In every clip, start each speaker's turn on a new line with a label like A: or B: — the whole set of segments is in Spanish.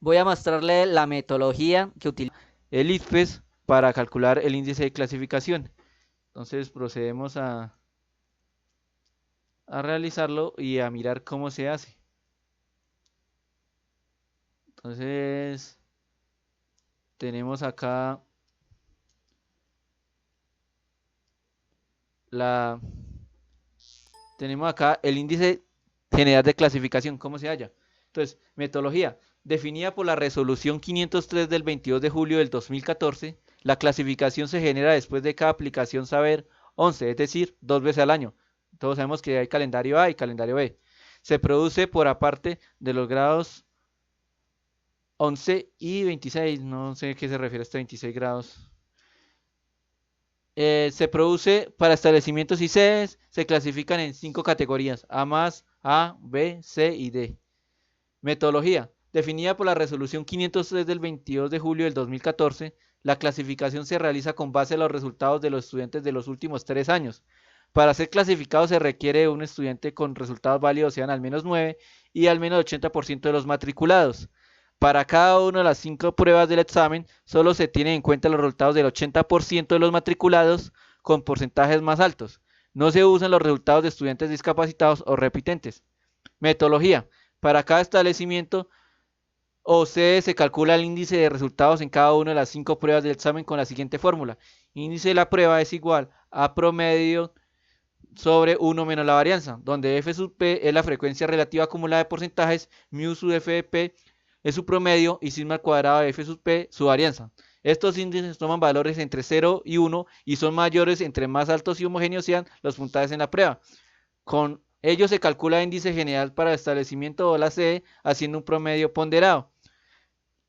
A: Voy a mostrarle la metodología que utiliza el ICFES para calcular el índice de clasificación. Entonces procedemos a realizarlo y a mirar cómo se hace. Entonces tenemos acá la tenemos acá el índice general de clasificación, ¿cómo se halla? Entonces, metodología definida por la resolución 503 del 22 de julio del 2014, la clasificación se genera después de cada aplicación saber 11, es decir, 2 veces al año. Todos sabemos que hay calendario A y calendario B. Se produce por aparte de los grados 11 y 26, no sé a qué se refiere este 26 grados. Se produce para establecimientos y sedes, se clasifican en 5 categorías, A más, A, B, C y D. Metodología. Definida por la resolución 503 del 22 de julio del 2014, la clasificación se realiza con base en los resultados de los estudiantes de los últimos 3 años. Para ser clasificado se requiere de un estudiante con resultados válidos sean al menos 9 y al menos 80% de los matriculados. Para cada una de las 5 pruebas del examen, solo se tienen en cuenta los resultados del 80% de los matriculados con porcentajes más altos. No se usan los resultados de estudiantes discapacitados o repitentes. Metodología. Para cada establecimiento o sede se calcula el índice de resultados en cada una de las 5 pruebas del examen con la siguiente fórmula. Índice de la prueba es igual a promedio sobre 1 menos la varianza, donde f sub p es la frecuencia relativa acumulada de porcentajes, mu sub f de p es su promedio y sigma al cuadrado de f sub p su varianza. Estos índices toman valores entre 0 y 1 y son mayores entre más altos y homogéneos sean los puntajes en la prueba. Con ello se calcula el índice general para el establecimiento o la sede haciendo un promedio ponderado.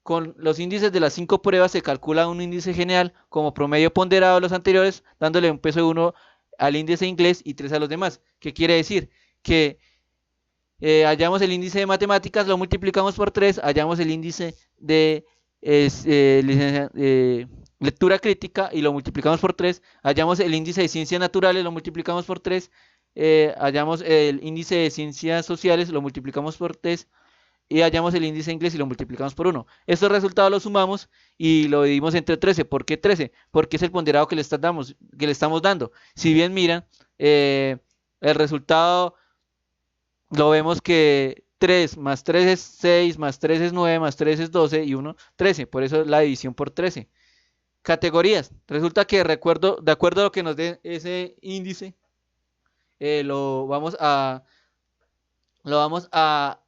A: Con los índices de las 5 pruebas se calcula un índice general como promedio ponderado de los anteriores, dándole un peso de 1 al índice inglés y 3 a los demás. ¿Qué quiere decir? Que hallamos el índice de matemáticas, lo multiplicamos por 3, hallamos el índice de lectura crítica y lo multiplicamos por 3, hallamos el índice de ciencias naturales, lo multiplicamos por 3, hallamos el índice de ciencias sociales, lo multiplicamos por 3 y hallamos el índice de inglés y lo multiplicamos por 1. Estos resultados los sumamos y lo dividimos entre 13. ¿Por qué 13? Porque es el ponderado que le estamos dando. Si bien miran, el resultado lo vemos que 3 más 3 es 6, más 3 es 9, más 3 es 12 y 1, 13. Por eso la división por 13. Categorías. Resulta que de acuerdo a lo que nos dé ese índice, eh, lo, vamos a, lo vamos a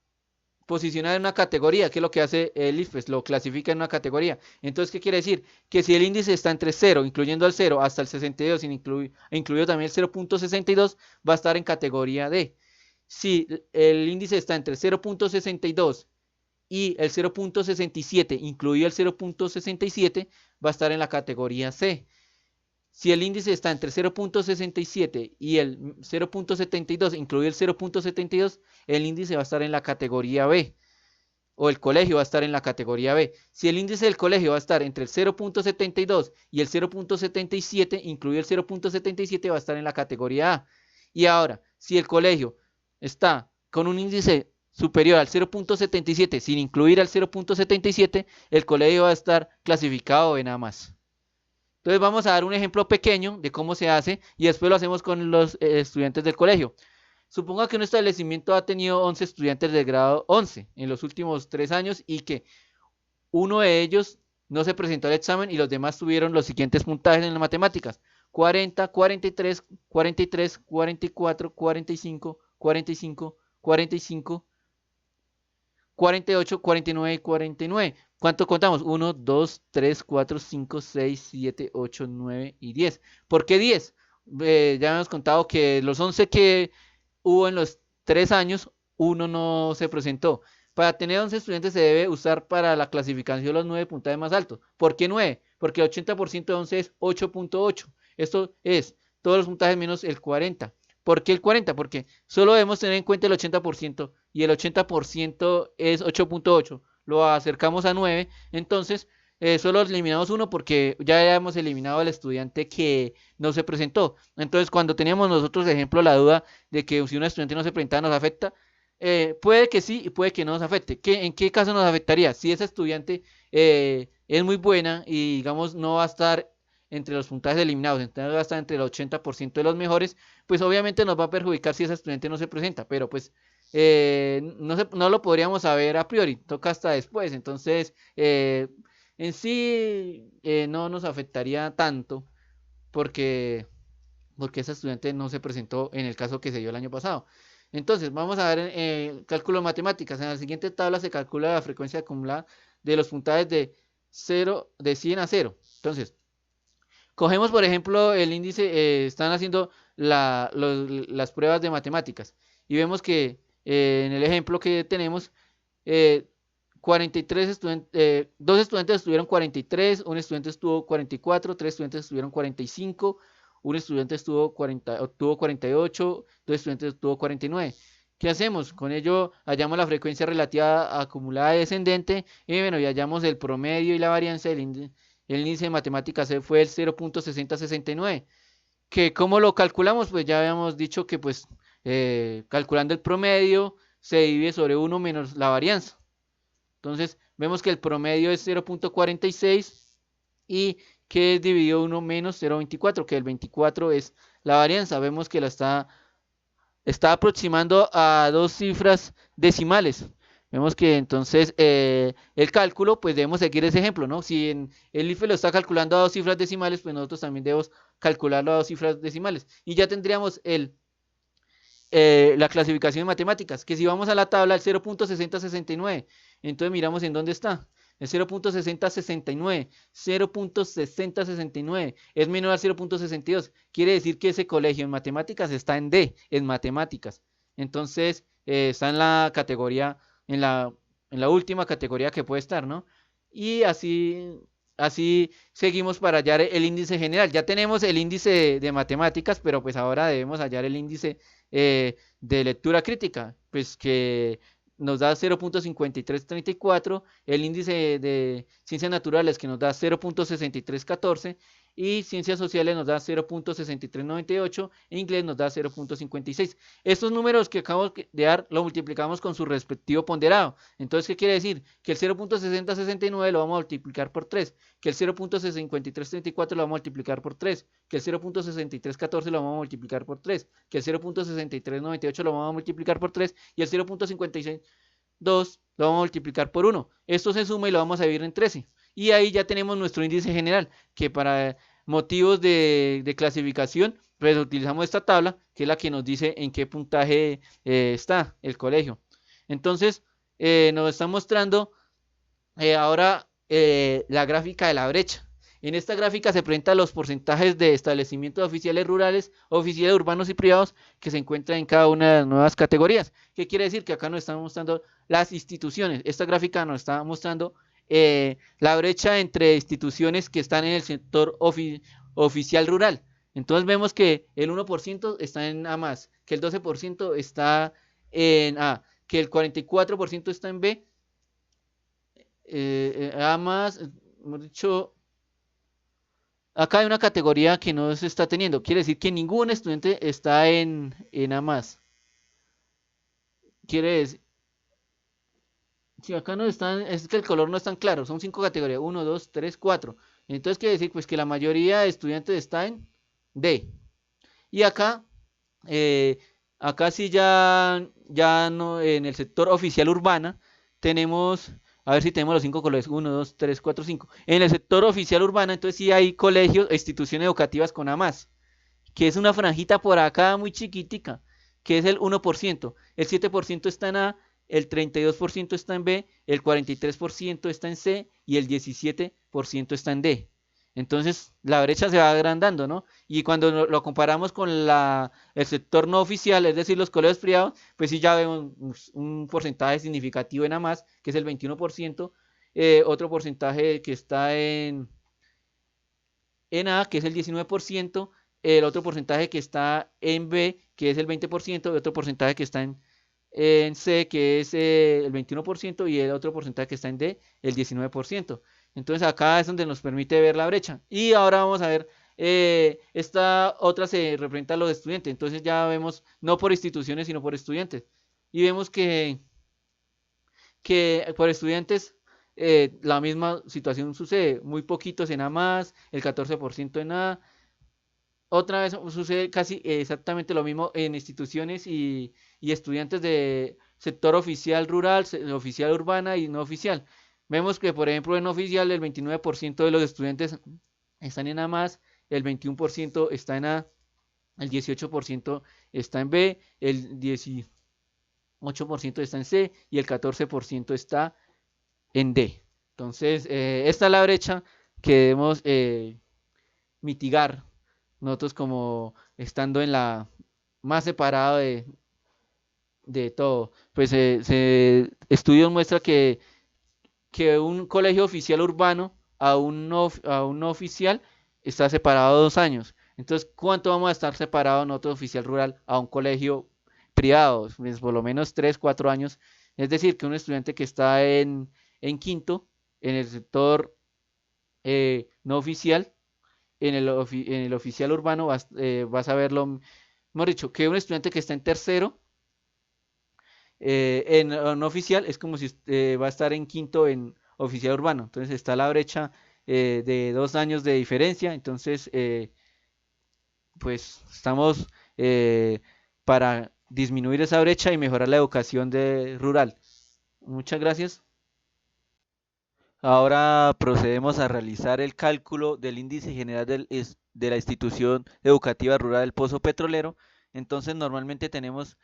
A: posicionar en una categoría, que es lo que hace el IFES, lo clasifica en una categoría. Entonces, ¿qué quiere decir? Que si el índice está entre 0, incluyendo el 0, hasta el 62, incluido también el 0.62, va a estar en categoría D. Si el índice está entre 0.62 y el 0.67, incluido el 0.67, va a estar en la categoría C. Si el índice está entre 0.67 y el 0.72, incluido el 0.72, el índice va a estar en la categoría B. O el colegio va a estar en la categoría B. Si el índice del colegio va a estar entre el 0.72 y el 0.77, incluido el 0.77, va a estar en la categoría A. Y ahora, si el colegio está con un índice superior al 0.77 sin incluir al 0.77, el colegio va a estar clasificado en A más. Entonces vamos a dar un ejemplo pequeño de cómo se hace y después lo hacemos con los estudiantes del colegio. Suponga que un establecimiento ha tenido 11 estudiantes del grado 11 en los últimos 3 años y que uno de ellos no se presentó al examen y los demás tuvieron los siguientes puntajes en las matemáticas: 40, 43, 43, 44, 45, 45, 45, 48, 49 y 49. ¿Cuánto contamos? 1, 2, 3, 4, 5, 6, 7, 8, 9 y 10. ¿Por qué 10? Ya hemos contado que los 11 que hubo en los 3 años, uno no se presentó. Para tener 11 estudiantes se debe usar para la clasificación los 9 puntajes más altos. ¿Por qué 9? Porque el 80% de 11 es 8.8. Esto es todos los puntajes menos el 40. ¿Por qué el 40? Porque solo debemos tener en cuenta el 80% y el 80% es 8.8. Lo acercamos a 9, entonces solo eliminamos uno porque ya hemos eliminado al estudiante que no se presentó. Entonces, cuando teníamos nosotros, de ejemplo, la duda de que si un estudiante no se presentaba nos afecta, Puede que sí y puede que no nos afecte. ¿En qué caso nos afectaría? Si esa estudiante es muy buena y digamos no va a estar entre los puntajes eliminados, entonces va a estar entre el 80% de los mejores, pues obviamente nos va a perjudicar si esa estudiante no se presenta, pero pues no lo podríamos saber a priori, toca hasta después, entonces en sí no nos afectaría tanto porque esa estudiante no se presentó en el caso que se dio el año pasado. Entonces, vamos a ver cálculo de matemáticas. En la siguiente tabla se calcula la frecuencia acumulada de los puntajes de 100 a 0. Entonces, cogemos, por ejemplo, el índice, están haciendo las pruebas de matemáticas y vemos que en el ejemplo que tenemos, 43 estudiantes, dos estudiantes estuvieron 43, un estudiante estuvo 44, tres estudiantes estuvieron 45, un estudiante obtuvo 48, dos estudiantes estuvo 49. ¿Qué hacemos? Con ello hallamos la frecuencia relativa acumulada descendente y bueno, y hallamos el promedio y la varianza del índice. El índice de matemáticas fue el 0.6069. ¿Que cómo lo calculamos? Pues ya habíamos dicho que pues calculando el promedio se divide sobre 1 menos la varianza. Entonces vemos que el promedio es 0.46 y que es dividido 1 menos 0.24, que el 24 es la varianza. Vemos que la está aproximando a dos cifras decimales. Vemos que entonces el cálculo, pues debemos seguir ese ejemplo, ¿no? Si el IFE lo está calculando a dos cifras decimales, pues nosotros también debemos calcularlo a dos cifras decimales. Y ya tendríamos la clasificación en matemáticas, que si vamos a la tabla, el 0.6069, entonces miramos en dónde está. El 0.6069, 0.6069 es menor al 0.62. Quiere decir que ese colegio en matemáticas está en D, en matemáticas. Entonces está en la categoría, en la última categoría que puede estar, ¿no? Y así seguimos para hallar el índice general. Ya tenemos el índice de matemáticas, pero pues ahora debemos hallar el índice de lectura crítica, pues que nos da 0.5334, el índice de ciencias naturales que nos da 0.6314 y ciencias sociales nos da 0.6398 e inglés nos da 0.56. Estos números que acabo de dar lo multiplicamos con su respectivo ponderado. Entonces, ¿qué quiere decir? Que el 0.6069 lo vamos a multiplicar por 3, que el 0.5334 lo vamos a multiplicar por 3, que el 0.6314 lo vamos a multiplicar por 3, que el 0.6398 lo vamos a multiplicar por 3 y el 0.562 lo vamos a multiplicar por 1. Esto se suma y lo vamos a dividir en 13. Y ahí ya tenemos nuestro índice general, que para motivos de clasificación, pues utilizamos esta tabla, que es la que nos dice en qué puntaje está el colegio. Entonces, nos está mostrando ahora la gráfica de la brecha. En esta gráfica se presentan los porcentajes de establecimientos oficiales rurales, oficiales urbanos y privados que se encuentran en cada una de las nuevas categorías. ¿Qué quiere decir? Que acá nos están mostrando las instituciones. Esta gráfica nos está mostrando la brecha entre instituciones que están en el sector oficial rural. Entonces vemos que el 1% está en A+, que el 12% está en A, que el 44% está en B, A+, hemos dicho, acá hay una categoría que no se está teniendo. Quiere decir que ningún estudiante está en A+. Quiere decir, si acá no están, es que el color no es tan claro. Son 5 categorías, 1, 2, 3, 4. Entonces quiere decir pues que la mayoría de estudiantes está en D. Y eh, acá sí ya no, en el sector oficial urbana, tenemos, a ver si tenemos los 5 colores, 1, 2, 3, 4, 5. En el sector oficial urbana, entonces sí hay colegios e instituciones educativas con A+, que es una franjita por acá muy chiquitica, que es el 1%. El 7% está en A, el 32% está en B, el 43% está en C y el 17% está en D. Entonces la brecha se va agrandando, ¿no? Y cuando lo comparamos con el sector no oficial, es decir, los colegios privados, pues sí ya vemos un porcentaje significativo en A+, que es el 21%, otro porcentaje que está en A, que es el 19%, el otro porcentaje que está en B, que es el 20%, y otro porcentaje que está en C, que es el 21%, y el otro porcentaje que está en D, el 19%. Entonces acá es donde nos permite ver la brecha. Y ahora vamos a ver, esta otra se representa a los estudiantes. Entonces ya vemos no por instituciones, sino por estudiantes. Y vemos que por estudiantes la misma situación sucede, muy poquitos en A+, el 14% en A. Otra vez sucede casi exactamente lo mismo en instituciones y estudiantes de sector oficial rural, oficial urbana y no oficial. Vemos que, por ejemplo, en oficial el 29% de los estudiantes están en A+, el 21% está en A, el 18% está en B, el 18% está en C y el 14% está en D. Entonces, esta es la brecha que debemos mitigar nosotros como estando en la más separado de todo. Pues estudios muestra que un colegio oficial urbano a un no oficial está separado 2 años. Entonces, ¿cuánto vamos a estar separados nosotros oficial rural a un colegio privado? Pues por lo menos 3, 4 años. Es decir, que un estudiante que está en quinto, en el sector no oficial, en el oficial urbano vas a verlo, hemos dicho, que un estudiante que está en tercero, en oficial, es como si va a estar en quinto en oficial urbano. Entonces está la brecha de 2 años de diferencia. Entonces, pues estamos para disminuir esa brecha y mejorar la educación rural. Muchas gracias. Ahora procedemos a realizar el cálculo del índice general de la institución educativa rural del Pozo Petrolero. Entonces, normalmente tenemos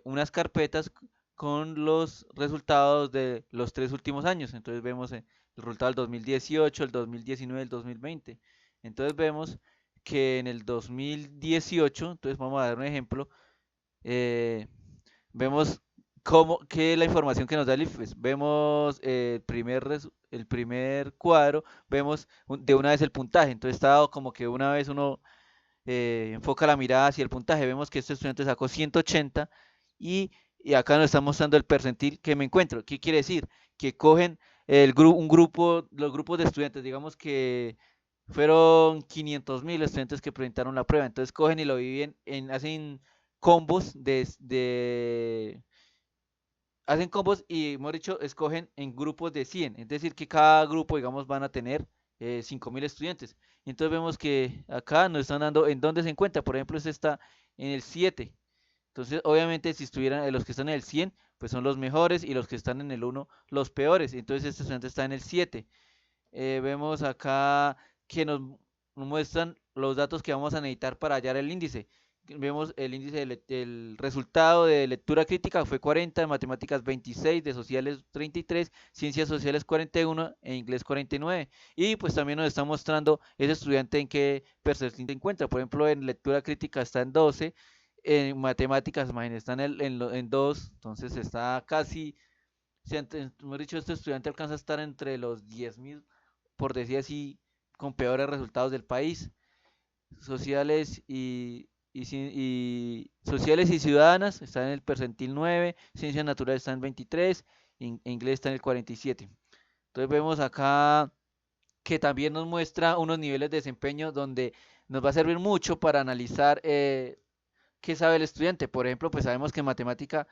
A: unas carpetas con los resultados de los 3 últimos años. Entonces, vemos el resultado del 2018, el 2019, el 2020. Entonces, vemos que en el 2018, entonces vamos a dar un ejemplo, eh, vemos qué es la información que nos da el IFES. Vemos el primer cuadro, vemos de una vez el puntaje. Entonces está dado como que una vez uno enfoca la mirada hacia el puntaje. Vemos que este estudiante sacó 180 y, y acá nos está mostrando el percentil que me encuentro. ¿Qué quiere decir? Que cogen un grupo, los grupos de estudiantes, digamos que fueron 500.000 estudiantes que presentaron la prueba. Entonces cogen y lo dividen hacen combos hacen combos y, hemos dicho, escogen en grupos de 100. Es decir, que cada grupo, digamos, van a tener 5.000 estudiantes. Y entonces vemos que acá nos están dando en dónde se encuentra. Por ejemplo, este está en el 7. Entonces, obviamente, si estuvieran los que están en el 100, pues son los mejores y los que están en el 1, los peores. Entonces, este estudiante está en el 7. Vemos acá que nos muestran los datos que vamos a necesitar para hallar el índice. Vemos el índice del resultado de lectura crítica fue 40, de matemáticas 26, de sociales 33, ciencias sociales 41 e inglés 49. Y pues también nos está mostrando ese estudiante en qué percentil se encuentra. Por ejemplo, en lectura crítica está en 12, en matemáticas, imagínense, está en 2, entonces está casi, si hemos dicho, este estudiante alcanza a estar entre los 10.000, por decir así, con peores resultados del país. Sociales sociales y ciudadanas están en el percentil 9, ciencias naturales están en 23, inglés está en el 47. Entonces vemos acá que también nos muestra unos niveles de desempeño donde nos va a servir mucho para analizar qué sabe el estudiante. Por ejemplo, pues sabemos que en matemática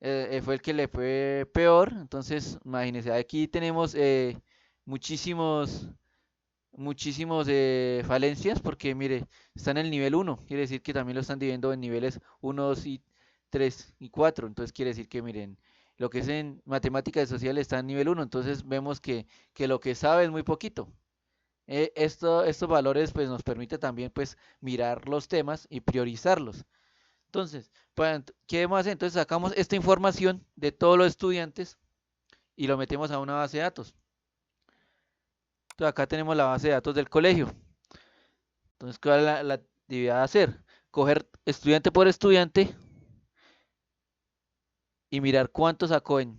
A: fue el que le fue peor. Entonces, imagínense, aquí tenemos muchísimos muchísimos falencias porque mire, está en el nivel 1, quiere decir que también lo están dividiendo en niveles 1, 2 y 3 y 4, entonces quiere decir que miren, lo que es en matemáticas sociales está en nivel 1, entonces vemos que lo que sabe es muy poquito. Estos valores pues nos permite también pues mirar los temas y priorizarlos. Entonces, pues, ¿qué debemos hacer? Entonces sacamos esta información de todos los estudiantes y lo metemos a una base de datos. Entonces acá tenemos la base de datos del colegio. Entonces, ¿cuál es la actividad a hacer? Coger estudiante por estudiante y mirar cuánto sacó en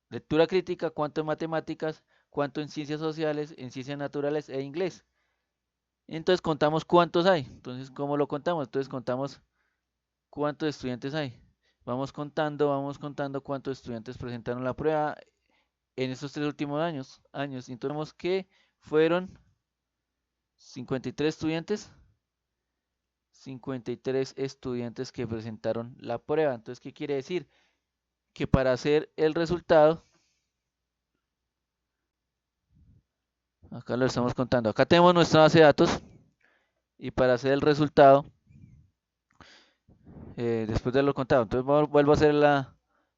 A: lectura crítica, cuánto en matemáticas, cuánto en ciencias sociales, en ciencias naturales e inglés. Entonces contamos cuántos hay. Entonces, ¿cómo lo contamos? Entonces contamos cuántos estudiantes hay. Vamos contando cuántos estudiantes presentaron la prueba en estos 3 últimos años. Entonces vemos que fueron 53 estudiantes 53 estudiantes que presentaron la prueba. Entonces, ¿qué quiere decir? que para hacer el resultado, acá lo estamos contando, acá tenemos nuestra base de datos y para hacer el resultado, después de lo contado, entonces vuelvo a hacer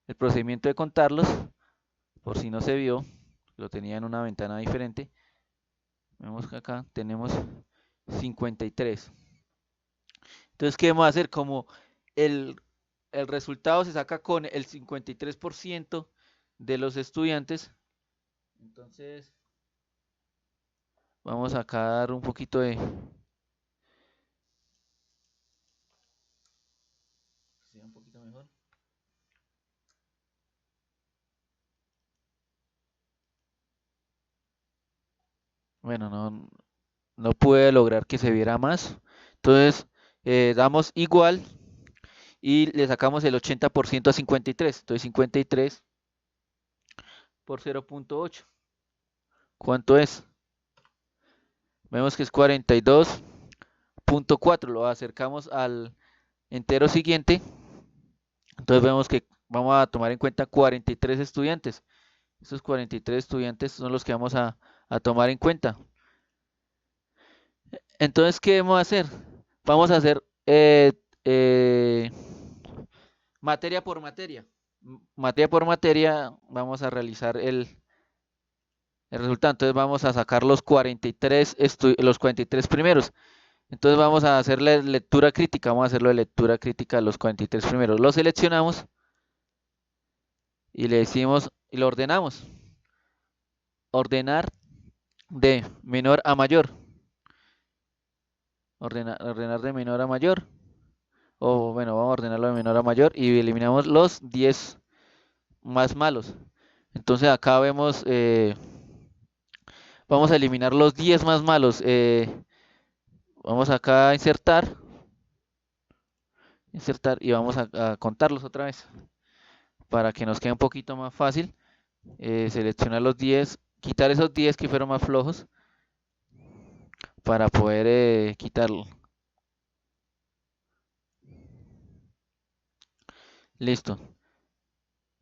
A: el procedimiento de contarlos, por si no se vio, lo tenía en una ventana diferente. Vemos que acá tenemos 53. Entonces, ¿qué vamos a hacer? Como el, el resultado se saca con el 53% de los estudiantes, entonces vamos acá a dar un poquito de... un poquito mejor. Bueno, no pude lograr que se viera más. Entonces, damos igual y le sacamos el 80% a 53. Entonces, 53 por 0.8. ¿Cuánto es? Vemos que es 42.4. Lo acercamos al entero siguiente. Entonces, vemos que vamos a tomar en cuenta 43 estudiantes. Estos 43 estudiantes son los que vamos a tomar en cuenta. Entonces, ¿qué debemos hacer? Vamos a hacer eh, materia por materia. Materia por materia vamos a realizar el resultado. Entonces vamos a sacar los 43 primeros. Entonces vamos a hacer la lectura crítica. Vamos a hacerlo de lectura crítica a los 43 primeros. Los seleccionamos y le decimos y lo ordenamos. Ordenar de menor a mayor. Ordenar de menor a mayor. O bueno, vamos a ordenarlo de menor a mayor y eliminamos los 10 más malos. Entonces acá vemos, vamos a eliminar los 10 más malos. Vamos acá a insertar y vamos a contarlos otra vez para que nos quede un poquito más fácil. Seleccionar los 10, quitar esos 10 que fueron más flojos para poder quitarlo. Listo.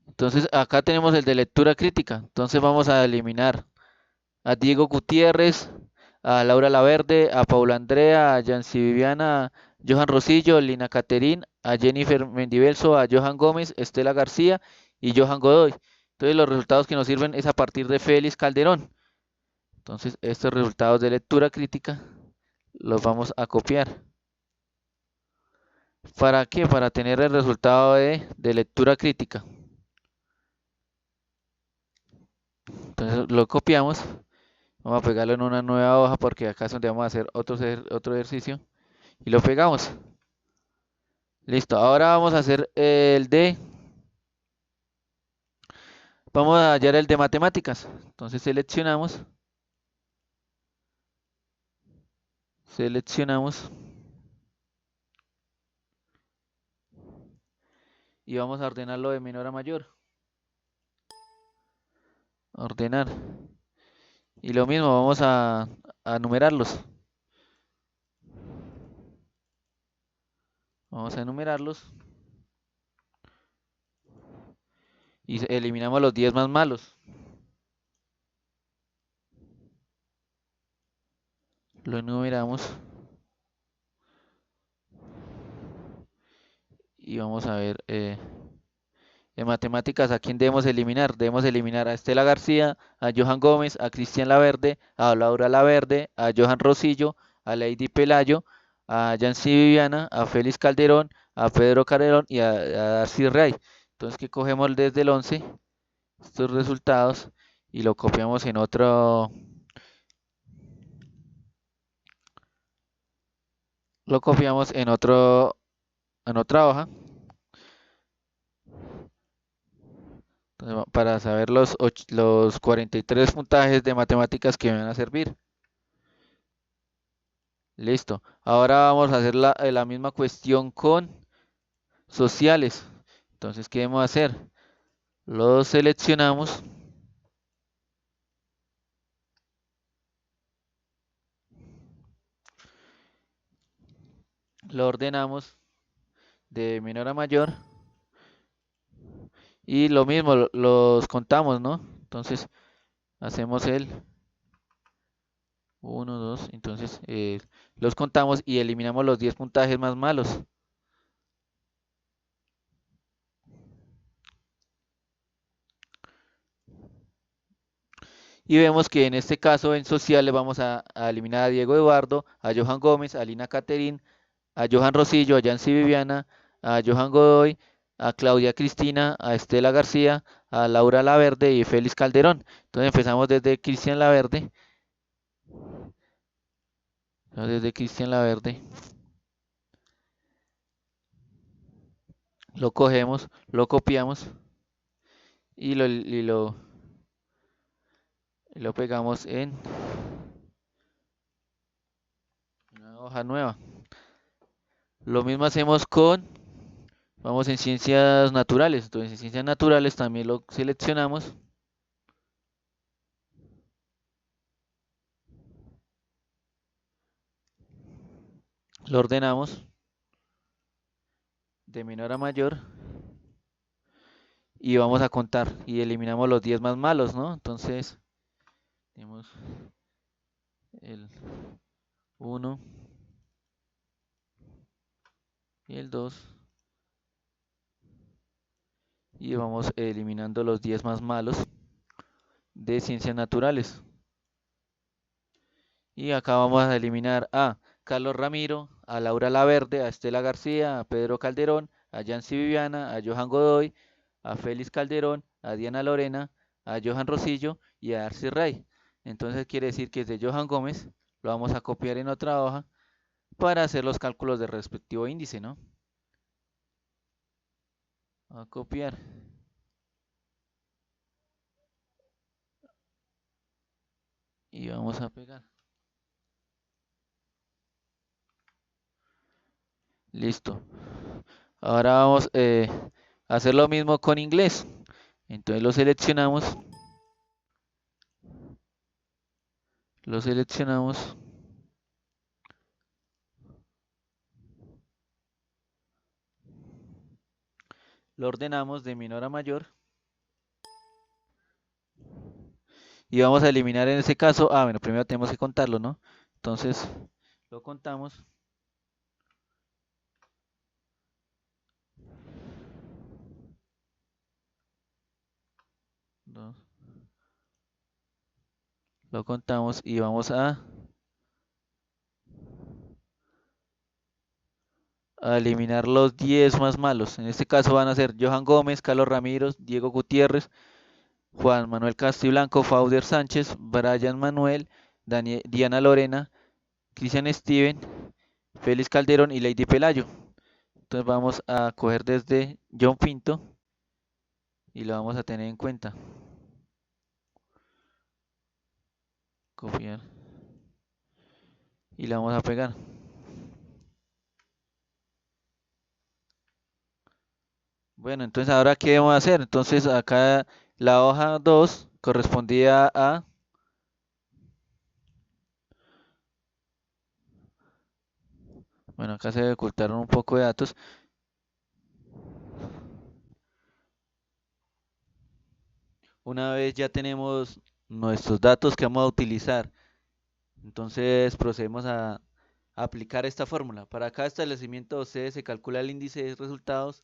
A: Entonces acá tenemos el de lectura crítica. Entonces vamos a eliminar a Diego Gutiérrez, a Laura Laverde, a Paula Andrea, a Yancy Viviana, a Johan Rosillo, Lina Caterín, a Jennifer Mendivelso, a Johan Gómez, Estela García y Johan Godoy. Entonces los resultados que nos sirven es a partir de Félix Calderón. Entonces estos resultados de lectura crítica los vamos a copiar. ¿Para qué? Para tener el resultado de lectura crítica. Entonces lo copiamos. Vamos a pegarlo en una nueva hoja porque acá es donde vamos a hacer otro ejercicio. Y lo pegamos. Listo. Ahora vamos a hacer el de... Vamos a hallar el de matemáticas. Entonces seleccionamos y vamos a ordenarlo de menor a mayor. Ordenar. Y lo mismo, vamos a numerarlos. Vamos a enumerarlos y eliminamos los 10 más malos. Lo enumeramos y vamos a ver en matemáticas a quién debemos eliminar. Debemos eliminar a Estela García, a Johan Gómez, a Cristian Laverde, a Laura Laverde, a Johan Rosillo, a Lady Pelayo, a Yancy Viviana, a Félix Calderón, a Pedro Calderón y a Darcy Ray. Entonces que cogemos desde el 11 estos resultados y lo copiamos en otra hoja. Entonces, para saber los 43 puntajes de matemáticas que me van a servir. Listo. Ahora vamos a hacer la misma cuestión con sociales. Entonces, ¿qué debemos hacer? Lo seleccionamos, lo ordenamos de menor a mayor Y lo mismo, los contamos, ¿no? Entonces hacemos el uno 2 entonces los contamos y eliminamos los 10 puntajes más malos. Y vemos que en este caso en sociales vamos a eliminar a Diego Eduardo, a Johan Gómez, a Lina Caterín, a Johan Rosillo, a Yancy Viviana, a Johan Godoy, a Claudia Cristina, a Estela García, a Laura Laverde y Félix Calderón. Entonces empezamos desde Cristian Laverde, desde Cristian Laverde, lo cogemos, lo copiamos y lo pegamos en una hoja nueva. Lo mismo hacemos vamos en ciencias naturales. Entonces en ciencias naturales también lo seleccionamos, lo ordenamos de menor a mayor y vamos a contar y eliminamos los 10 más malos, ¿no? Entonces tenemos el uno y el 2 y vamos eliminando los 10 más malos de ciencias naturales. Y acá vamos a eliminar a Carlos Ramiro, a Laura Laverde, a Estela García, a Pedro Calderón, a Yancy Viviana, a Johan Godoy, a Félix Calderón, a Diana Lorena, a Johan Rosillo y a Arce Ray. Entonces quiere decir que es de Johan Gómez, lo vamos a copiar en otra hoja para hacer los cálculos del respectivo índice, ¿no? A copiar y vamos a pegar. Listo. Ahora vamos a hacer lo mismo con inglés. Entonces lo seleccionamos, lo ordenamos de menor a mayor y vamos a eliminar en ese caso, bueno, primero tenemos que contarlo, ¿no? Entonces lo contamos, dos, lo contamos y vamos a eliminar los 10 más malos. En este caso van a ser Johan Gómez, Carlos Ramírez, Diego Gutiérrez, Juan Manuel Castiblanco, Fauder Sánchez, Brian Manuel, Diana Lorena, Cristian Steven, Félix Calderón y Lady Pelayo. Entonces vamos a coger desde John Pinto y lo vamos a tener en cuenta. Copiar y la vamos a pegar. Bueno, entonces ahora qué vamos a hacer. Entonces acá la hoja 2 correspondía bueno, acá se ocultaron un poco de datos. Una vez ya tenemos nuestros datos que vamos a utilizar, entonces procedemos a aplicar esta fórmula. Para cada establecimiento de ustedes se calcula el índice de resultados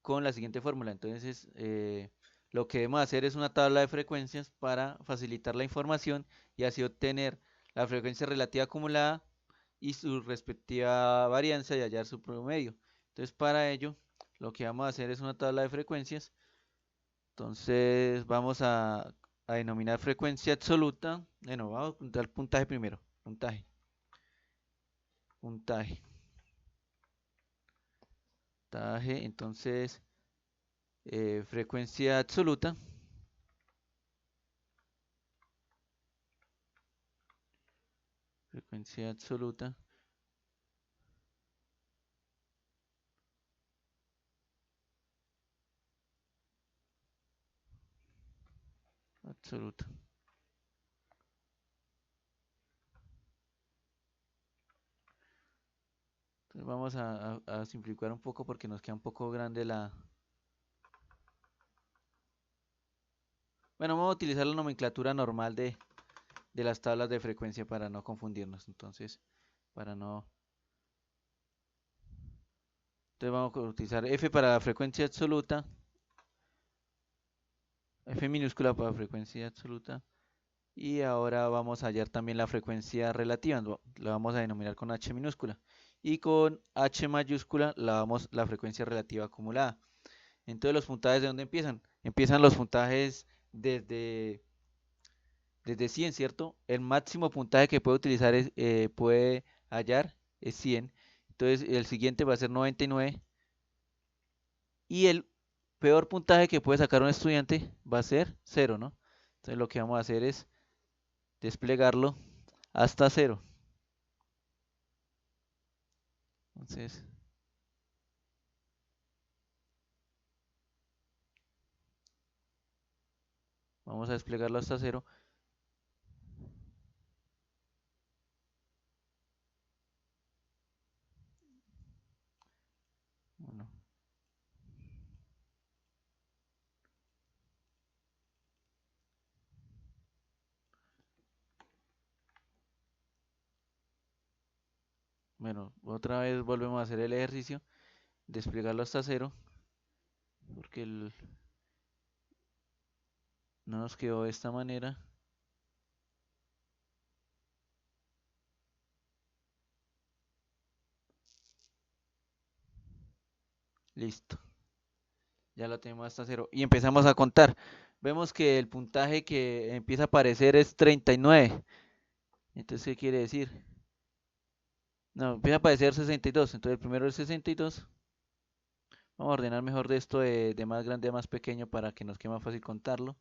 A: con la siguiente fórmula. Entonces, lo que debemos hacer es una tabla de frecuencias para facilitar la información y así obtener la frecuencia relativa acumulada y su respectiva varianza y hallar su promedio. Entonces, para ello, lo que vamos a hacer es una tabla de frecuencias. Entonces, vamos a denominar frecuencia absoluta. Bueno, vamos a apuntar el puntaje primero. Puntaje, puntaje, puntaje. Entonces, frecuencia absoluta. Frecuencia absoluta. Absoluta. Entonces vamos a simplificar un poco porque nos queda un poco grande Bueno, vamos a utilizar la nomenclatura normal de las tablas de frecuencia para no confundirnos. Para no... Entonces vamos a utilizar F para la frecuencia absoluta, F minúscula para frecuencia absoluta. Y ahora vamos a hallar también la frecuencia relativa, la vamos a denominar con H minúscula. Y con H mayúscula la frecuencia relativa acumulada. Entonces los puntajes ¿de dónde empiezan? Empiezan los puntajes desde 100, ¿cierto? El máximo puntaje que puede utilizar puede hallar es 100. Entonces el siguiente va a ser 99. Y el peor puntaje que puede sacar un estudiante va a ser 0, ¿no? Entonces lo que vamos a hacer es desplegarlo hasta 0. Entonces, vamos a desplegarlo hasta 0. Bueno, bueno, otra vez volvemos a hacer el ejercicio, desplegarlo hasta 0, porque no nos quedó de esta manera. Listo, ya lo tenemos hasta 0 y empezamos a contar. Vemos que el puntaje que empieza a aparecer es 39. Entonces, ¿qué quiere decir? No, empieza a aparecer 62. Entonces, el primero es 62. Vamos a ordenar mejor de esto de más grande a más pequeño para que nos quede más fácil contarlo.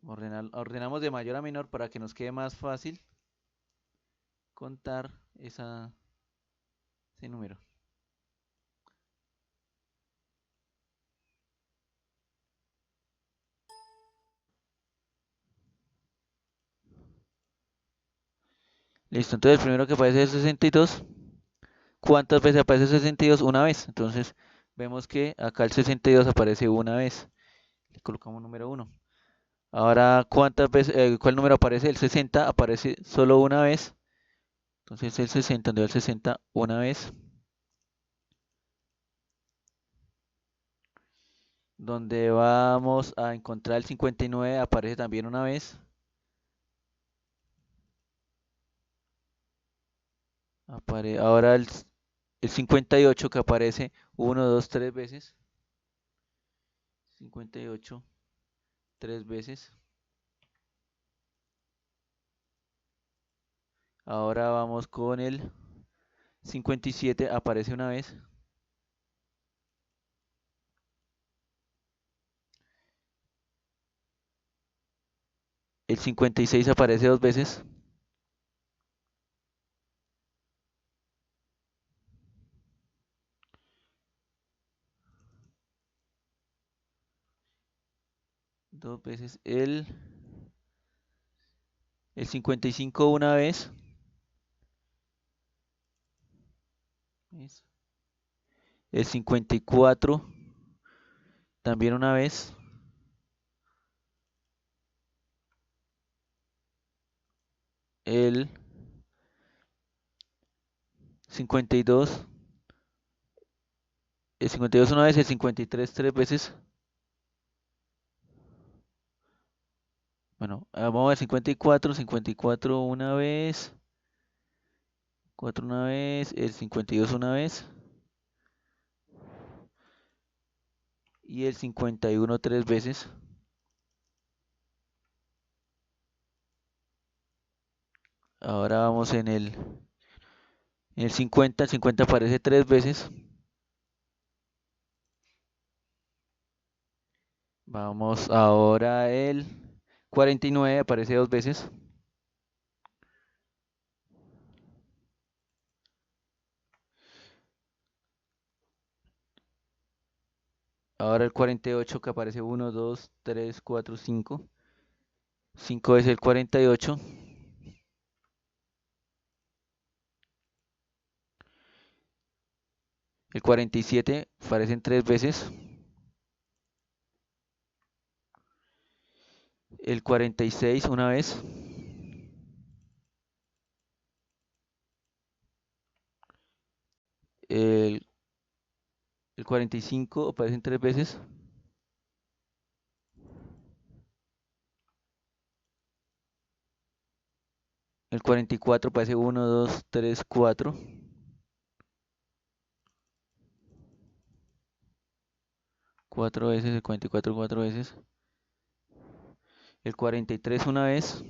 A: Ordenamos de mayor a menor para que nos quede más fácil contar ese número. Listo, entonces el primero que aparece es 62. ¿Cuántas veces aparece 62? Una vez. Entonces vemos que acá el 62 aparece una vez. Le colocamos número 1. Ahora, ¿cuál número aparece? El 60 aparece solo una vez. Entonces el 60, donde va el 60 una vez. Donde vamos a encontrar el 59 aparece también una vez. Ahora el 58 que aparece 1, 2, 3 veces. 58, 3 veces. Ahora vamos con el 57, aparece una vez. El 56 aparece dos veces. Dos veces. El 55 una vez. El 54 también una vez. El 52. El 52 una vez. El 53 tres veces. Bueno, vamos a ver 54. 54 una vez. 4 una vez. El 52 una vez. Y el 51 tres veces. Ahora vamos en el 50. El 50 aparece tres veces. Vamos ahora el 49 aparece dos veces. Ahora el 48 que aparece uno, 2, 3, 4, 5. 5 es el 48. El 47 aparecen 3 veces. El 46 una vez. El, el 45 aparecen 3 veces. El 44 aparece 1, 2, 3, 4. 4 veces, el 44 4 veces. El 43 una vez.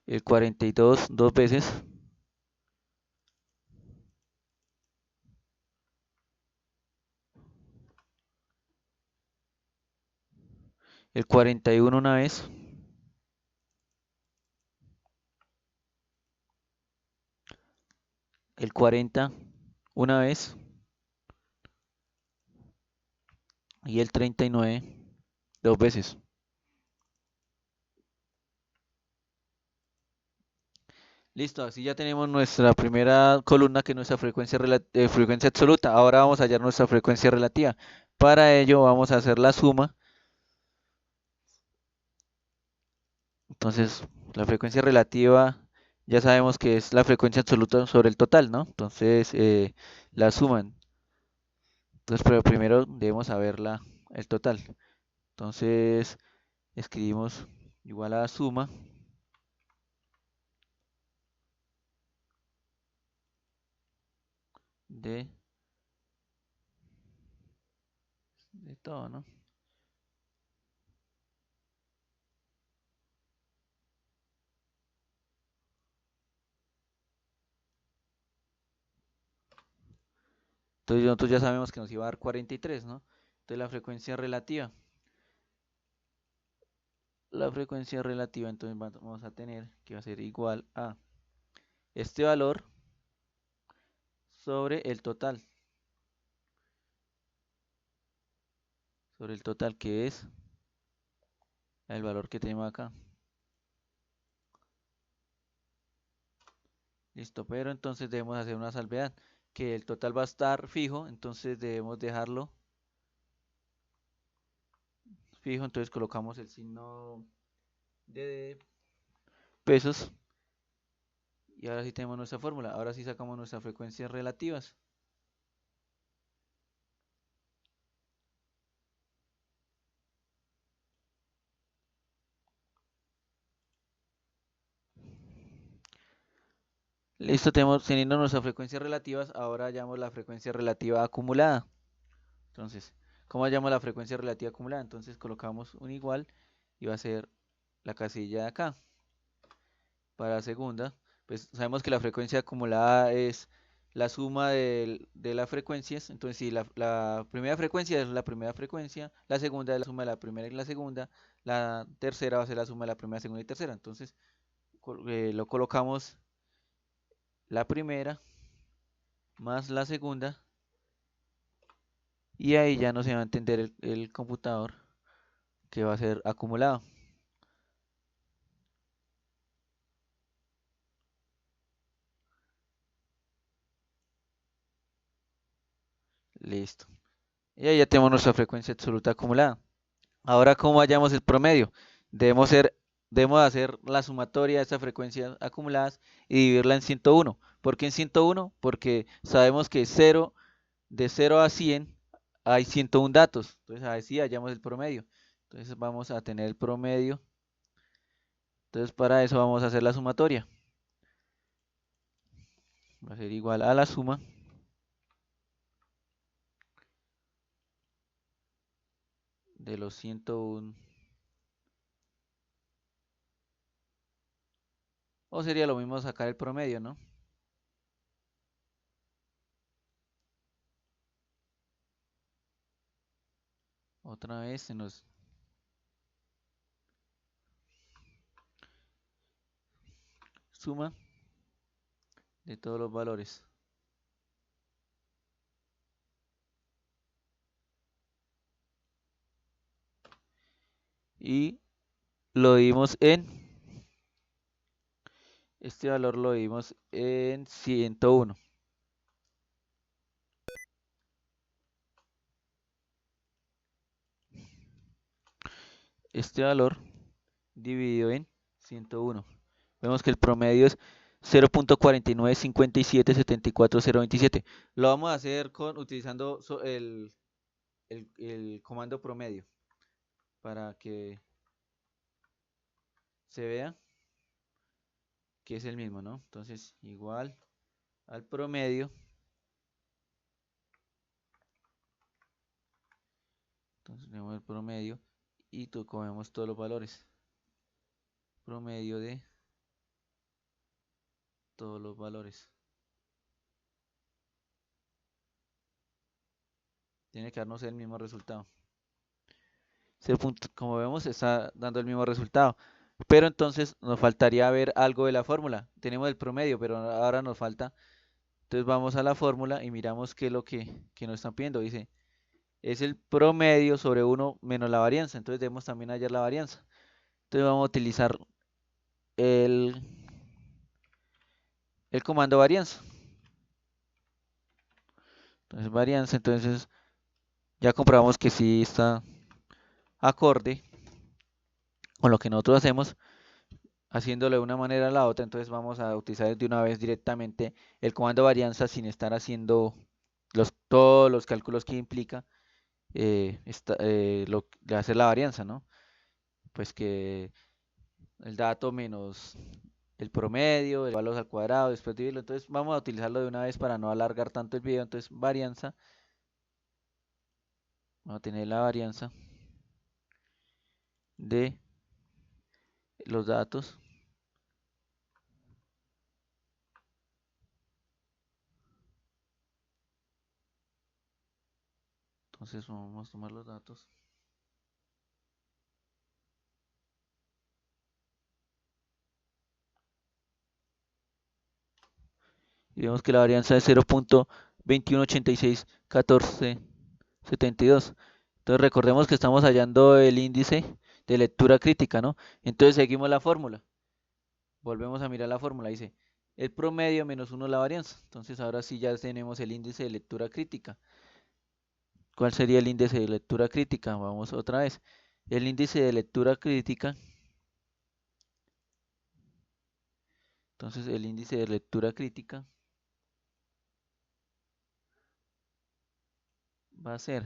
A: El 42 dos veces. El 41 una vez. El 40 una vez. Y el 39 dos veces. Listo, así ya tenemos nuestra primera columna que es nuestra frecuencia absoluta. Ahora vamos a hallar nuestra frecuencia relativa. Para ello vamos a hacer la suma. Entonces, la frecuencia relativa ya sabemos que es la frecuencia absoluta sobre el total, ¿no? Entonces, la suman. Entonces, pero primero debemos saber el total. Entonces, escribimos igual a la suma de, de todo, ¿no? Entonces, nosotros ya sabemos que nos iba a dar 43, ¿no? Entonces, la frecuencia relativa. La frecuencia relativa, entonces vamos a tener que va a ser igual a este valor sobre el total. Sobre el total, que es el valor que tenemos acá. Listo, pero entonces debemos hacer una salvedad, que el total va a estar fijo, entonces debemos dejarlo fijo, entonces colocamos el signo de pesos y ahora sí tenemos nuestra fórmula, ahora sí sacamos nuestras frecuencias relativas. Listo, teniendo nuestras frecuencias relativas, ahora hallamos la frecuencia relativa acumulada. Entonces, ¿cómo hallamos la frecuencia relativa acumulada? Entonces colocamos un igual y va a ser la casilla de acá. Para la segunda, pues sabemos que la frecuencia acumulada es la suma de las frecuencias. Entonces, si la primera frecuencia es la primera frecuencia, la segunda es la suma de la primera y la segunda, la tercera va a ser la suma de la primera, segunda y tercera. Entonces, lo colocamos la primera más la segunda y ahí ya no se va a entender el computador que va a ser acumulado. Listo. Y ahí ya tenemos nuestra frecuencia absoluta acumulada. Ahora, ¿cómo hallamos el promedio? Debemos ser, debemos hacer la sumatoria de estas frecuencias acumuladas y dividirla en 101. ¿Por qué en 101? Porque sabemos que de 0 a 100 hay 101 datos. Entonces, así hallamos el promedio. Entonces, vamos a tener el promedio. Entonces, para eso vamos a hacer la sumatoria. Va a ser igual a la suma de los 101. O sería lo mismo sacar el promedio, ¿no? Otra vez se nos suma de todos los valores. Y lo dimos en, este valor lo dimos en 101. Este valor dividido en 101. Vemos que el promedio es 0.49577427. Lo vamos a hacer utilizando el comando promedio para que se vea que es el mismo, ¿no? Entonces, igual al promedio. Entonces, vemos el promedio y comemos todos los valores. Promedio de todos los valores. Tiene que darnos el mismo resultado. Como vemos, está dando el mismo resultado. Pero entonces nos faltaría ver algo de la fórmula. Tenemos el promedio, pero ahora nos falta. Entonces vamos a la fórmula y miramos qué es lo que nos están pidiendo. Dice, es el promedio sobre 1 menos la varianza. Entonces debemos también hallar la varianza. Entonces vamos a utilizar el, el comando varianza. Entonces varianza, entonces ya comprobamos que sí está acorde con lo que nosotros hacemos, haciéndolo de una manera a la otra. Entonces vamos a utilizar de una vez directamente el comando varianza sin estar haciendo todos los cálculos que implica de hacer la varianza, ¿no? Pues que el dato menos el promedio, el valor al cuadrado, después dividirlo. Entonces vamos a utilizarlo de una vez para no alargar tanto el video. Entonces varianza, vamos a tener la varianza de los datos. Entonces vamos a tomar los datos. Y vemos que la varianza es 0.21861472. Entonces recordemos que estamos hallando el índice de lectura crítica, ¿no? Entonces seguimos la fórmula. Volvemos a mirar la fórmula. Dice, el promedio menos 1 la varianza. Entonces ahora sí ya tenemos el índice de lectura crítica. ¿Cuál sería el índice de lectura crítica? Vamos otra vez. El índice de lectura crítica. Entonces el índice de lectura crítica va a ser.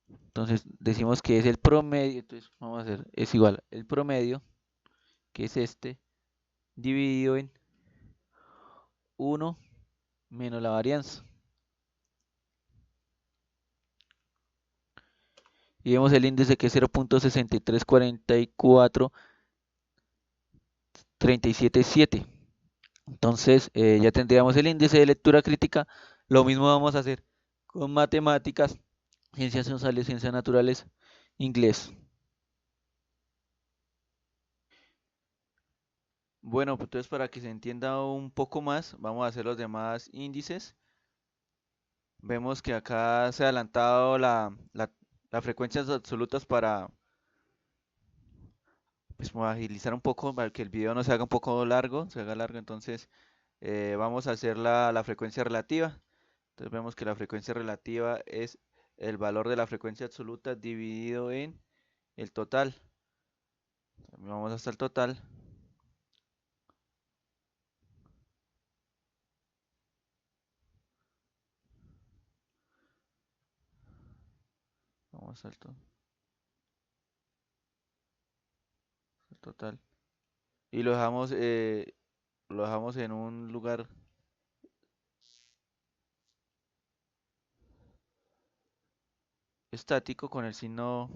A: Entonces decimos que es el promedio. Entonces vamos a hacer, es igual el promedio, que es este, dividido en 1 menos la varianza. Y vemos el índice que es 0.6344377. Entonces ya tendríamos el índice de lectura crítica. Lo mismo vamos a hacer con matemáticas, ciencias sociales, ciencias naturales, inglés. Bueno, pues entonces para que se entienda un poco más, vamos a hacer los demás índices. Vemos que acá se ha adelantado las frecuencias absolutas para pues, como agilizar un poco, para que el video no se haga un poco largo, se haga largo. Entonces vamos a hacer la frecuencia relativa. Entonces vemos que la frecuencia relativa es el valor de la frecuencia absoluta dividido en el total. Vamos hasta el total. Vamos al total. Y lo dejamos en un lugar estático con el signo,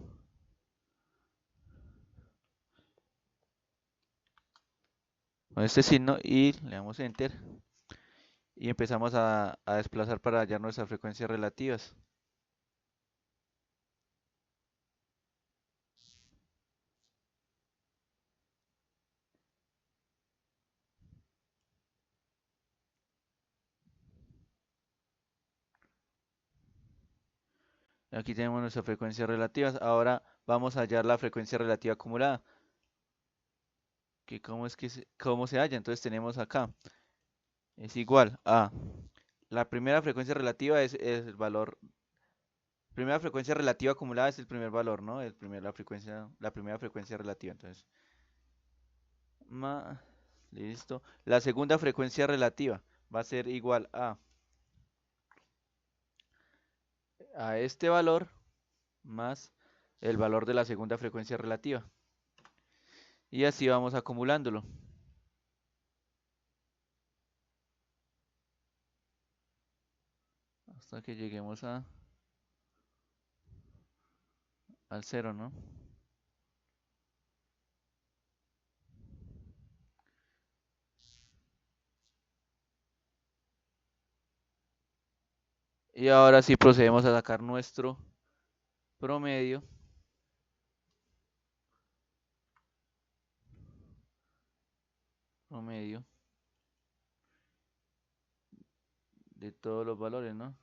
A: con este signo, y le damos enter y empezamos a desplazar para hallar nuestras frecuencias relativas. Aquí tenemos nuestras frecuencias relativas. Ahora vamos a hallar la frecuencia relativa acumulada. ¿Cómo se halla? Entonces tenemos acá, es igual a la primera frecuencia relativa es el valor, primera frecuencia relativa acumulada es el primer valor, ¿no? La primera frecuencia relativa. Entonces, listo. La segunda frecuencia relativa va a ser igual a este valor más el valor de la segunda frecuencia relativa. Y así vamos acumulándolo. Hasta que lleguemos al cero, ¿no? Y ahora sí procedemos a sacar nuestro promedio. Promedio de todos los valores, ¿no?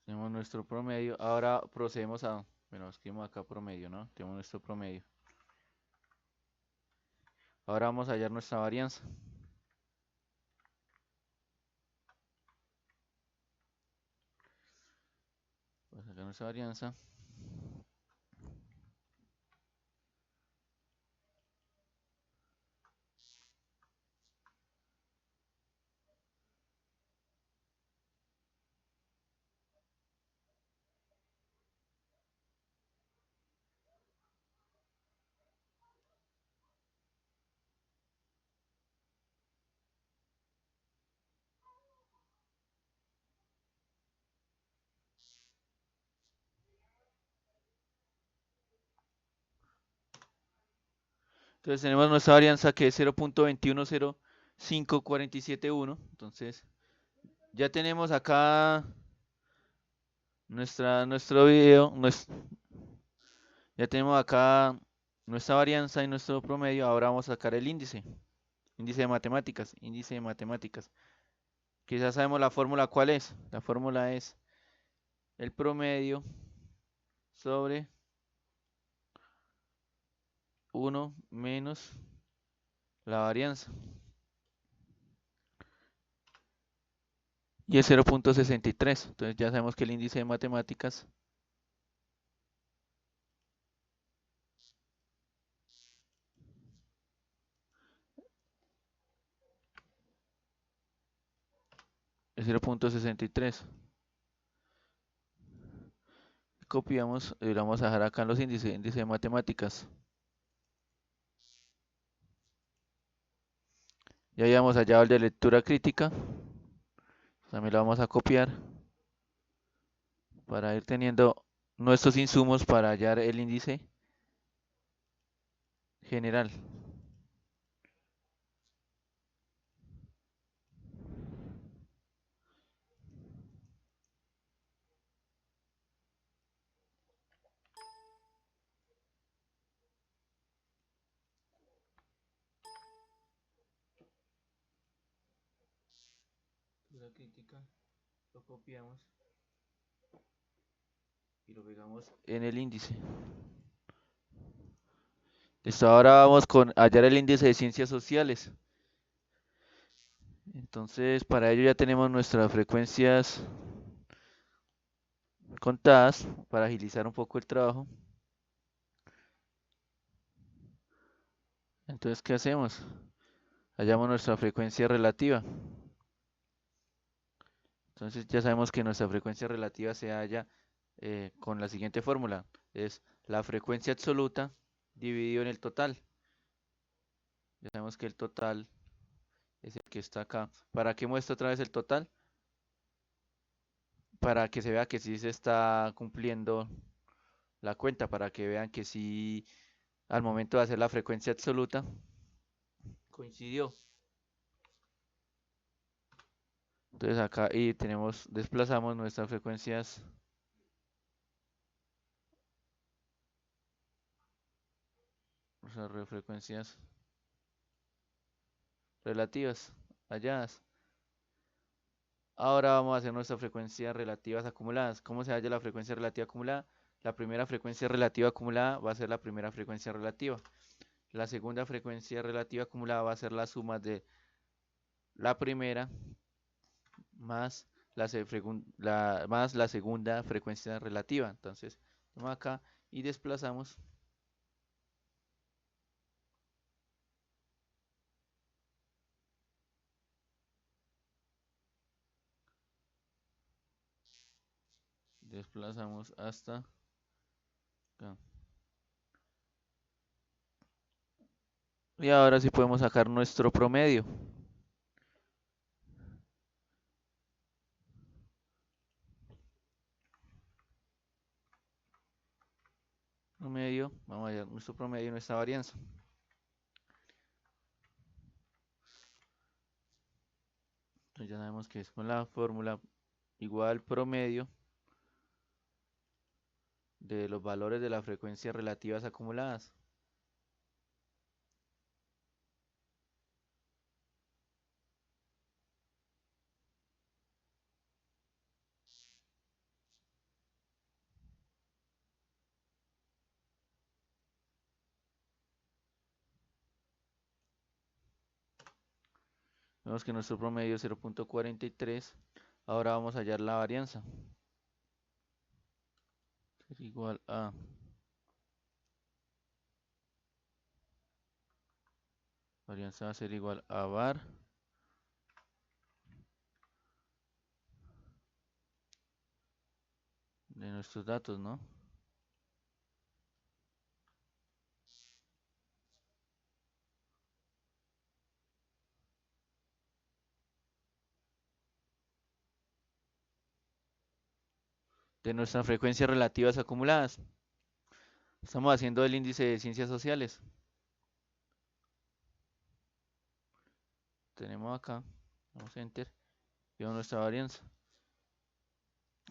A: Tenemos nuestro promedio. Ahora procedemos bueno, escribimos acá promedio, ¿no? Tenemos nuestro promedio. Ahora vamos a hallar nuestra varianza. Vamos a hallar nuestra varianza. Entonces tenemos nuestra varianza que es 0.2105471. Entonces ya tenemos acá nuestro video. Ya tenemos acá nuestra varianza y nuestro promedio. Ahora vamos a sacar el índice. Índice de matemáticas. Índice de matemáticas. Quizás sabemos la fórmula cuál es. La fórmula es el promedio sobre 1 menos la varianza. Y es 0.63. Entonces ya sabemos que el índice de matemáticas es 0.63. Copiamos y lo vamos a dejar acá en los índices, índice de matemáticas. Ya habíamos hallado el de lectura crítica. También lo vamos a copiar para ir teniendo nuestros insumos para hallar el índice general. Lectura crítica, lo copiamos y lo pegamos en el índice. Listo, ahora vamos con hallar el índice de ciencias sociales. Entonces, para ello ya tenemos nuestras frecuencias contadas para agilizar un poco el trabajo. Entonces, ¿qué hacemos? Hallamos nuestra frecuencia relativa. Entonces, ya sabemos que nuestra frecuencia relativa se halla con la siguiente fórmula. Es la frecuencia absoluta dividido en el total. Ya sabemos que el total es el que está acá. ¿Para qué muestro otra vez el total? Para que se vea que sí se está cumpliendo la cuenta, para que vean que sí al momento de hacer la frecuencia absoluta coincidió. Entonces acá y desplazamos nuestras frecuencias relativas, halladas. Ahora vamos a hacer nuestras frecuencias relativas acumuladas. ¿Cómo se halla la frecuencia relativa acumulada? La primera frecuencia relativa acumulada va a ser la primera frecuencia relativa. La segunda frecuencia relativa acumulada va a ser la suma de la primera más más la segunda frecuencia relativa. Entonces, vamos acá y desplazamos. Desplazamos hasta acá. Y ahora sí podemos sacar nuestro promedio. Vamos a hallar nuestro promedio y nuestra varianza. Entonces ya sabemos que es con la fórmula igual promedio de los valores de las frecuencias relativas acumuladas. Vemos que nuestro promedio es 0.43. Ahora vamos a hallar la varianza. Es igual a varianza va a ser igual a var de nuestros datos, ¿no? De nuestras frecuencias relativas acumuladas. Estamos haciendo el índice de ciencias sociales. Tenemos acá, damos enter y vemos nuestra varianza.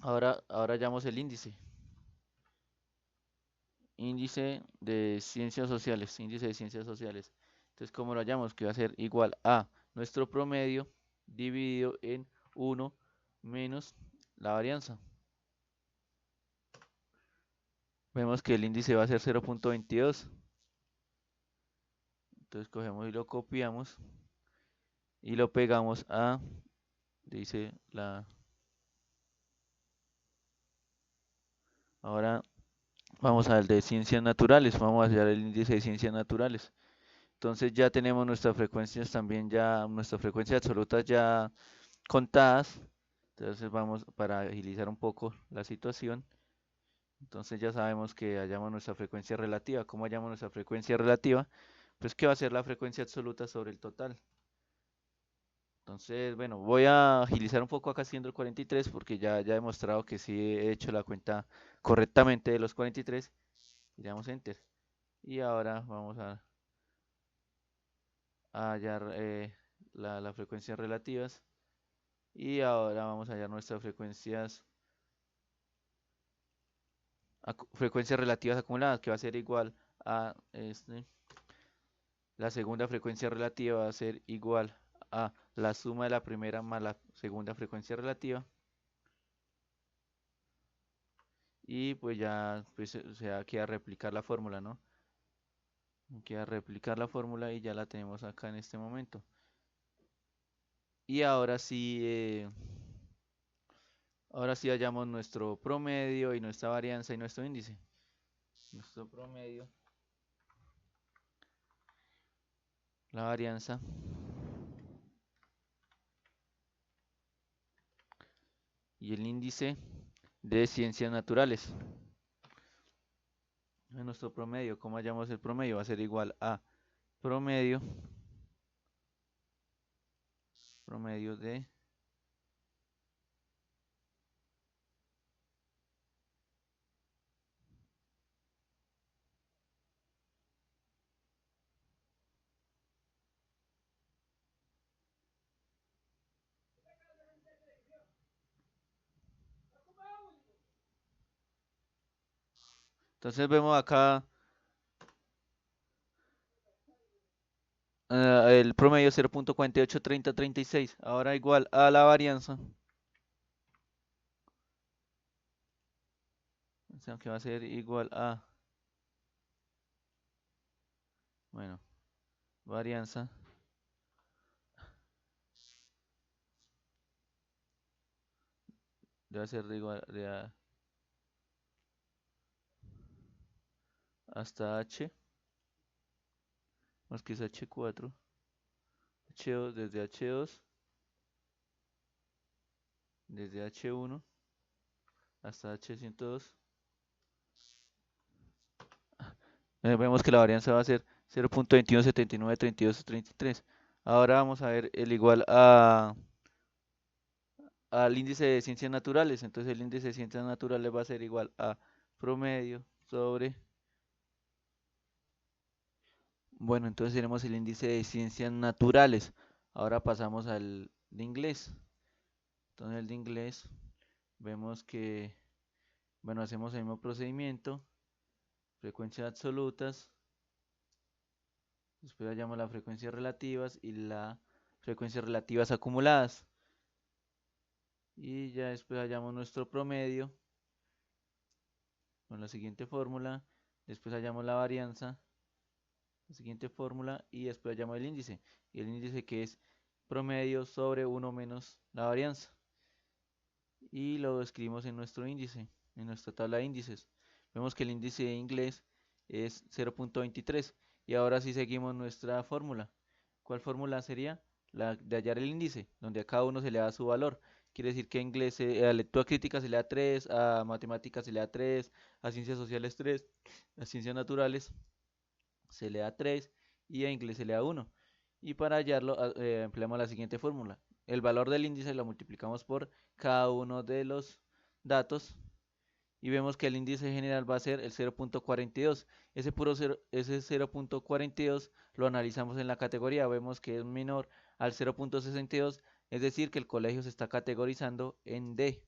A: Ahora hallamos el índice. Índice de ciencias sociales. Índice de ciencias sociales. Entonces, ¿cómo lo hallamos? Que va a ser igual a nuestro promedio dividido en 1 menos la varianza. Vemos que el índice va a ser 0.22. Entonces cogemos y lo copiamos y lo pegamos a, dice la, ahora vamos al de ciencias naturales, vamos a hallar el índice de ciencias naturales. Entonces ya tenemos nuestras frecuencias también ya, nuestras frecuencias absolutas ya contadas. Entonces vamos para agilizar un poco la situación. Entonces ya sabemos que hallamos nuestra frecuencia relativa. ¿Cómo hallamos nuestra frecuencia relativa? Pues que va a ser la frecuencia absoluta sobre el total. Entonces, bueno, voy a agilizar un poco acá haciendo el 43 porque ya he demostrado que sí he hecho la cuenta correctamente de los 43. Y le damos enter. Y ahora vamos a hallar las frecuencias relativas. Y ahora vamos a hallar nuestras frecuencias relativas acumuladas, que va a ser igual a la segunda frecuencia relativa va a ser igual a la suma de la primera más la segunda frecuencia relativa. Y pues ya pues, queda replicar la fórmula, ¿no? Queda replicar la fórmula y ya la tenemos acá en este momento. Y ahora sí hallamos nuestro promedio y nuestra varianza y nuestro índice. Nuestro promedio, la varianza y el índice de ciencias naturales. Nuestro promedio, ¿cómo hallamos el promedio? Va a ser igual a promedio, promedio de Entonces vemos acá el promedio 0.483036. Ahora igual a la varianza. O sea, que va a ser igual a, bueno, varianza debe ser de igual de a hasta h, más que es h4, h2 desde h2, desde h1 hasta h102. Vemos que la varianza va a ser 0.21793233. Ahora vamos a ver el igual al índice de ciencias naturales. Entonces el índice de ciencias naturales va a ser igual a promedio sobre... Bueno, entonces tenemos el índice de ciencias naturales. Ahora pasamos al de inglés. Entonces el de inglés vemos que, bueno, hacemos el mismo procedimiento. Frecuencias absolutas. Después hallamos las frecuencias relativas y las frecuencias relativas acumuladas. Y ya después hallamos nuestro promedio con la siguiente fórmula. Después hallamos la varianza, la siguiente fórmula. Y después hallamos el índice. Y el índice que es promedio sobre 1 menos la varianza. Y lo escribimos en nuestro índice, en nuestra tabla de índices. Vemos que el índice de inglés es 0.23. Y ahora sí seguimos nuestra fórmula. ¿Cuál fórmula sería? La de hallar el índice, donde a cada uno se le da su valor. Quiere decir que a inglés, a lectura crítica se le da 3, a matemáticas se le da 3, a ciencias sociales 3, a ciencias naturales se le da 3 y a inglés se le da 1. Y para hallarlo empleamos la siguiente fórmula. El valor del índice lo multiplicamos por cada uno de los datos y vemos que el índice general va a ser el 0.42. Ese 0.42 lo analizamos en la categoría, vemos que es menor al 0.62, es decir, que el colegio se está categorizando en D.